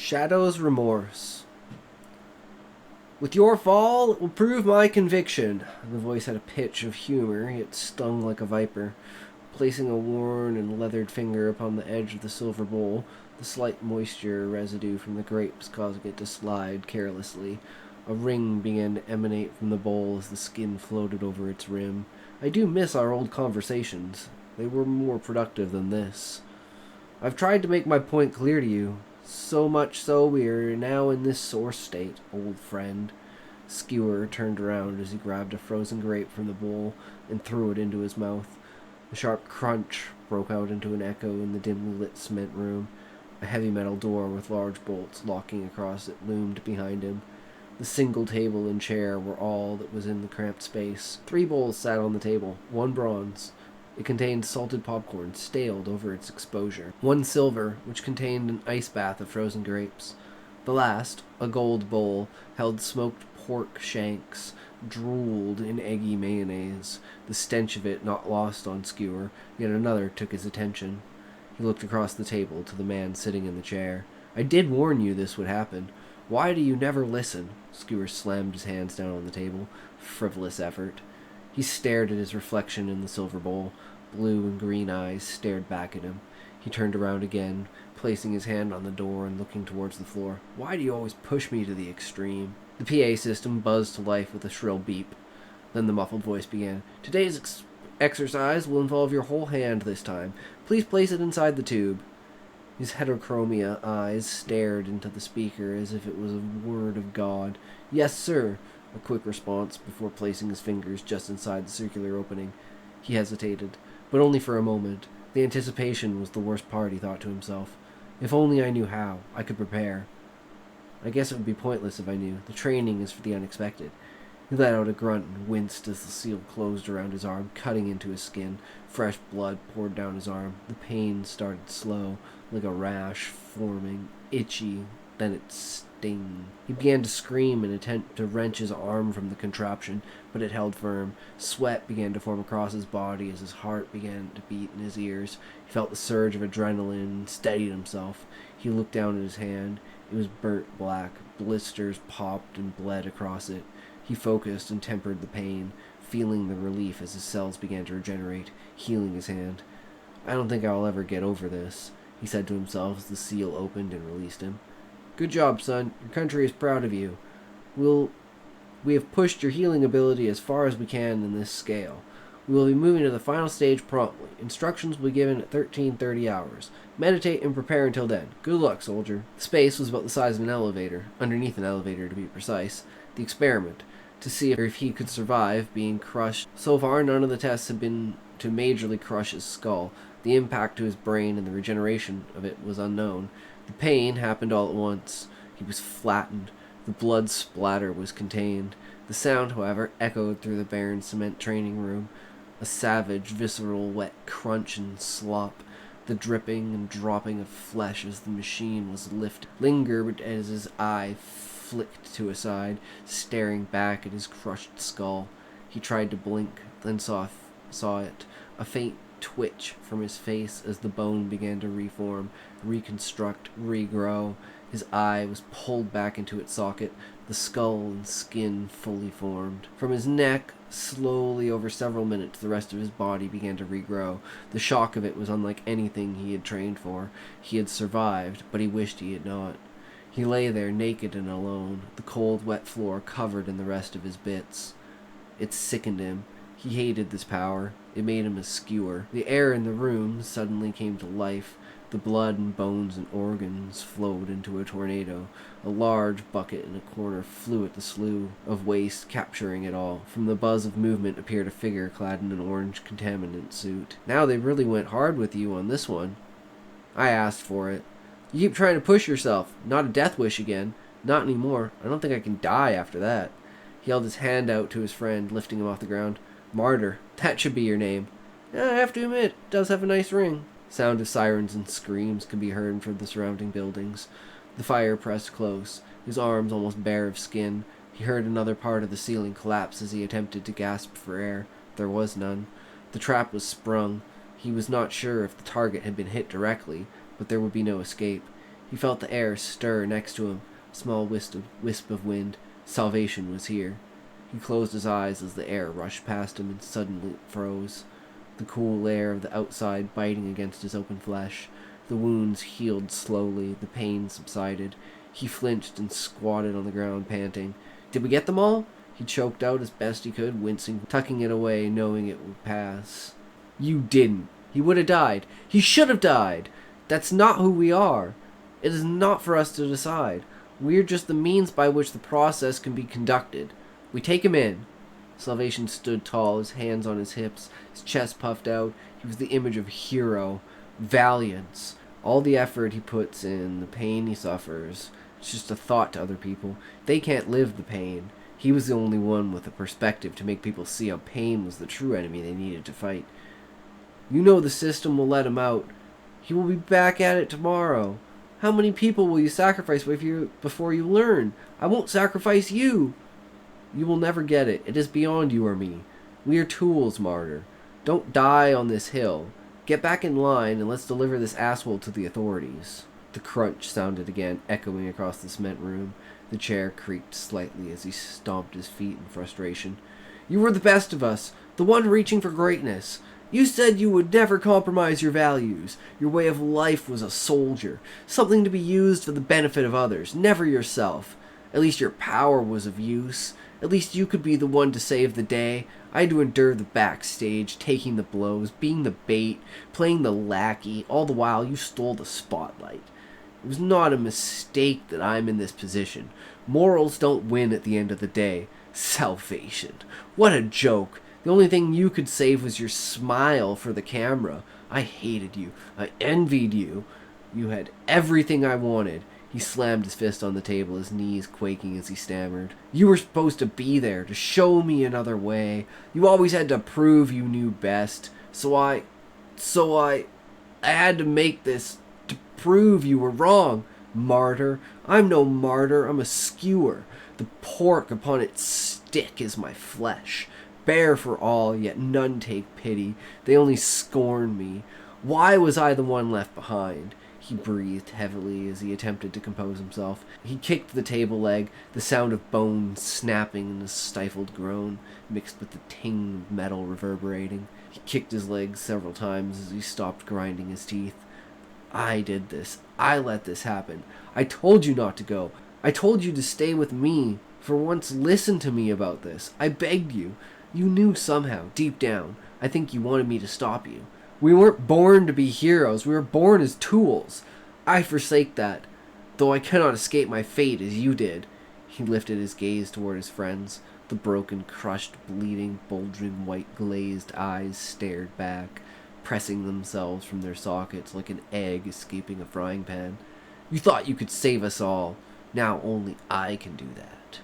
Shadow's Remorse. With your fall, it will prove my conviction. The voice had a pitch of humor, yet stung like a viper. Placing a worn and leathered finger upon the edge of the silver bowl, the slight moisture residue from the grapes causing it to slide carelessly. A ring began to emanate from the bowl as the skin floated over its rim. I do miss our old conversations. They were more productive than this. I've tried to make my point clear to you. So much so we are now in this sore state, old friend. Skewer turned around as he grabbed a frozen grape from the bowl and threw it into his mouth. A sharp crunch broke out into an echo in the dimly lit cement room. A heavy metal door with large bolts locking across it loomed behind him. The single table and chair were all that was in the cramped space. 3 bowls sat on the table, 1 bronze. It contained salted popcorn, staled over its exposure. 1 silver, which contained an ice bath of frozen grapes. The last, a gold bowl, held smoked pork shanks, drooled in eggy mayonnaise, the stench of it not lost on Skewer, yet another took his attention. He looked across the table to the man sitting in the chair. I did warn you this would happen. Why do you never listen? Skewer slammed his hands down on the table. Frivolous effort. He stared at his reflection in the silver bowl. Blue and green eyes stared back at him. He turned around again, placing his hand on the door and looking towards the floor. Why do you always push me to the extreme? The PA system buzzed to life with a shrill beep. Then the muffled voice began. Today's exercise will involve your whole hand this time. Please place it inside the tube. His heterochromia eyes stared into the speaker as if it was a word of God. Yes, sir. A quick response before placing his fingers just inside the circular opening. He hesitated, but only for a moment. The anticipation was the worst part, he thought to himself. If only I knew how, I could prepare. I guess it would be pointless if I knew. The training is for the unexpected. He let out a grunt and winced as the seal closed around his arm, cutting into his skin. Fresh blood poured down his arm. The pain started slow, like a rash forming, itchy, then it stung. He began to scream in an attempt to wrench his arm from the contraption, but it held firm. Sweat began to form across his body as his heart began to beat in his ears. He felt the surge of adrenaline and steadied himself. He looked down at his hand. It was burnt black. Blisters popped and bled across it. He focused and tempered the pain, feeling the relief as his cells began to regenerate, healing his hand. I don't think I'll ever get over this, he said to himself as the seal opened and released him. Good job, son. Your country is proud of you. We have pushed your healing ability as far as we can in this scale. We will be moving to the final stage promptly. Instructions will be given at 13:30 hours. Meditate and prepare until then. Good luck, soldier. The space was about the size of an elevator, underneath an elevator to be precise. The experiment, to see if he could survive being crushed. So far, none of the tests had been to majorly crush his skull. The impact to his brain and the regeneration of it was unknown. The pain happened all at once. He was flattened. The blood splatter was contained. The sound, however, echoed through the barren cement training room. A savage, visceral, wet crunch and slop. The dripping and dropping of flesh as the machine was lifted lingered as his eye flicked to a side, staring back at his crushed skull. He tried to blink, then saw it, a faint twitch from his face as the bone began to reform, reconstruct, regrow. His eye was pulled back into its socket, the skull and skin fully formed. From his neck, slowly over several minutes, the rest of his body began to regrow. The shock of it was unlike anything he had trained for. He had survived, but he wished he had not. He lay there naked and alone, the cold, wet floor covered in the rest of his bits. It sickened him. He hated this power. It made him a skewer. The air in the room suddenly came to life. The blood and bones and organs flowed into a tornado. A large bucket in a corner flew at the slew of waste, capturing it all. From the buzz of movement appeared a figure clad in an orange contaminant suit. Now they really went hard with you on this one. I asked for it. You keep trying to push yourself. Not a death wish again. Not anymore. I don't think I can die after that. He held his hand out to his friend, lifting him off the ground. Martyr. That should be your name. I have to admit, it does have a nice ring. Sound of sirens and screams could be heard from the surrounding buildings. The fire pressed close, his arms almost bare of skin. He heard another part of the ceiling collapse as he attempted to gasp for air. There was none. The trap was sprung. He was not sure if the target had been hit directly, but there would be no escape. He felt the air stir next to him, a small wisp of wind. Salvation was here. He closed his eyes as the air rushed past him and suddenly froze. The cool air of the outside biting against his open flesh. The wounds healed slowly, the pain subsided. He flinched and squatted on the ground, panting. Did we get them all? He choked out as best he could, wincing, tucking it away, knowing it would pass. You didn't. He would have died. He should have died. That's not who we are. It is not for us to decide. We're just the means by which the process can be conducted. We take him in. Salvation stood tall, his hands on his hips, his chest puffed out. He was the image of hero, valiance. All the effort he puts in, the pain he suffers, it's just a thought to other people. They can't live the pain. He was the only one with a perspective to make people see how pain was the true enemy they needed to fight. You know the system will let him out. He will be back at it tomorrow. How many people will you sacrifice before you learn? I won't sacrifice you. You will never get it. It is beyond you or me. We are tools, martyr. Don't die on this hill. Get back in line and let's deliver this asshole to the authorities. The crunch sounded again, echoing across the cement room. The chair creaked slightly as he stomped his feet in frustration. You were the best of us, the one reaching for greatness. You said you would never compromise your values. Your way of life was a soldier, something to be used for the benefit of others, never yourself. At least your power was of use. At least you could be the one to save the day. I had to endure the backstage, taking the blows, being the bait, playing the lackey. All the while you stole the spotlight. It was not a mistake that I'm in this position. Morals don't win at the end of the day. Salvation. What a joke. The only thing you could save was your smile for the camera. I hated you. I envied you. You had everything I wanted. He slammed his fist on the table, his knees quaking as he stammered. You were supposed to be there, to show me another way. You always had to prove you knew best. So I had to make this to prove you were wrong. Martyr. I'm no martyr. I'm a skewer. The pork upon its stick is my flesh. Bare for all, yet none take pity. They only scorn me. Why was I the one left behind? He breathed heavily as he attempted to compose himself. He kicked the table leg, the sound of bones snapping and a stifled groan, mixed with the ting of metal reverberating. He kicked his legs several times as he stopped grinding his teeth. I did this. I let this happen. I told you not to go. I told you to stay with me. For once, listen to me about this. I begged you. You knew somehow, deep down. I think you wanted me to stop you. We weren't born to be heroes. We were born as tools. I forsake that, though I cannot escape my fate as you did. He lifted his gaze toward his friends. The broken, crushed, bleeding, bulging, white glazed eyes stared back, pressing themselves from their sockets like an egg escaping a frying pan. You thought you could save us all. Now only I can do that.